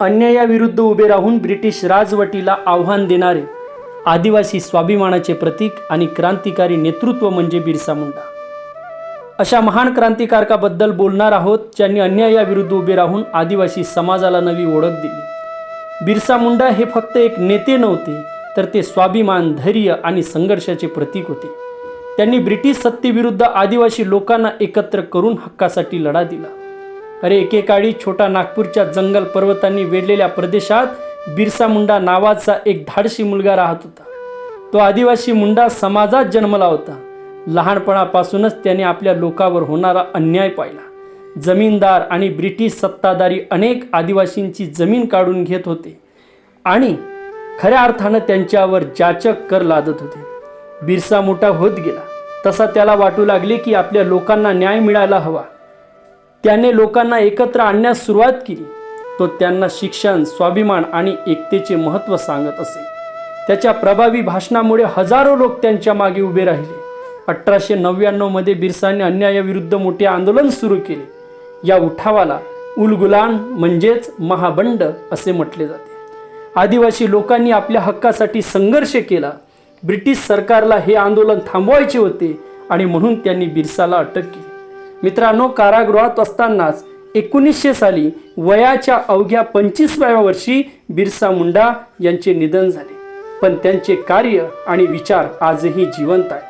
अन्यायाविरुद्ध उभे राहून ब्रिटिश राजवटीला आव्हान देणारे आदिवासी स्वाभिमानाचे प्रतीक आणि क्रांतिकारी नेतृत्व म्हणजे बिरसा मुंडा. अशा महान क्रांतिकारकाबद्दल बोलणार आहोत ज्यांनी अन्यायाविरुद्ध उभे राहून आदिवासी समाजाला नवी ओळख दिली. बिरसा मुंडा हे फक्त एक नेते नव्हते, तर ते स्वाभिमान, धैर्य आणि संघर्षाचे प्रतीक होते. त्यांनी ब्रिटिश सत्तेविरुद्ध आदिवासी लोकांना एकत्र करून हक्कासाठी लढा दिला. अरे, एकेकाळी छोटा नागपूरच्या जंगल पर्वतांनी वेढलेल्या प्रदेशात बिरसा मुंडा नावाचा एक धाडसी मुलगा राहत होता. तो आदिवासी मुंडा समाजात जन्मला होता. लहानपणापासूनच त्याने आपल्या लोकांवर होणारा अन्याय पाहिला. जमीनदार आणि ब्रिटिश सत्ताधारी अनेक आदिवासींची जमीन काढून घेत होते आणि खऱ्या अर्थानं त्यांच्यावर जाचक कर लादत होते. बिरसा मोठा होत गेला तसा त्याला वाटू लागले की आपल्या लोकांना न्याय मिळायला हवा. त्याने लोकांना एकत्र आणण्यास सुरुवात केली. तो त्यांना शिक्षण, स्वाभिमान आणि एकतेचे महत्त्व सांगत असे. त्याच्या प्रभावी भाषणामुळे हजारो लोक त्यांच्या मागे उभे राहिले. 1899 मध्ये बिरसाने अन्यायाविरुद्ध मोठे आंदोलन सुरू केले. या उठावाला उलगुलान म्हणजेच महाबंड असे म्हटले जाते. आदिवासी लोकांनी आपल्या हक्कासाठी संघर्ष केला. ब्रिटिश सरकारला हे आंदोलन थांबवायचे होते आणि म्हणून त्यांनी बिरसाला अटक केली. मित्रांनो, कारागृहात असतानाच 1900 साली वयाच्या अवघ्या 25व्या वर्षी बिरसा मुंडा यांचे निधन झाले. पण त्यांचे कार्य आणि विचार आजही जिवंत आहेत.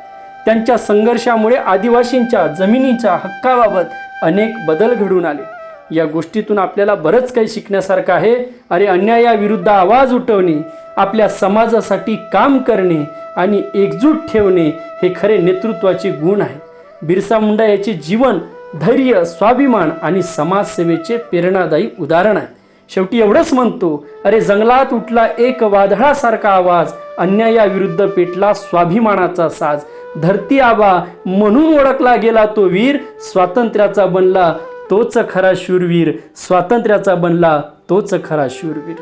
त्यांच्या संघर्षामुळे आदिवासींच्या जमिनीच्या हक्काबाबत अनेक बदल घडून आले. या गोष्टीतून आपल्याला बरंच काही शिकण्यासारखं आहे. अरे, अन्यायाविरुद्ध आवाज उठवणे, आपल्या समाजासाठी काम करणे आणि एकजूट ठेवणे हे खरे नेतृत्वाचे गुण आहेत. बिरसा मुंडा याचे जीवन धैर्य, स्वाभिमान आणि समाजसेवेचे प्रेरणादायी उदाहरण आहे. शेवटी एवढंच म्हणतो, अरे, जंगलात उठला एक वादळासारखा आवाज, अन्यायाविरुद्ध पेटला स्वाभिमानाचा साज. धरती आबा म्हणून ओळखला गेला तो वीर, स्वातंत्र्याचा बनला तोच खरा शूरवीर, स्वातंत्र्याचा बनला तोच खरा शूरवीर.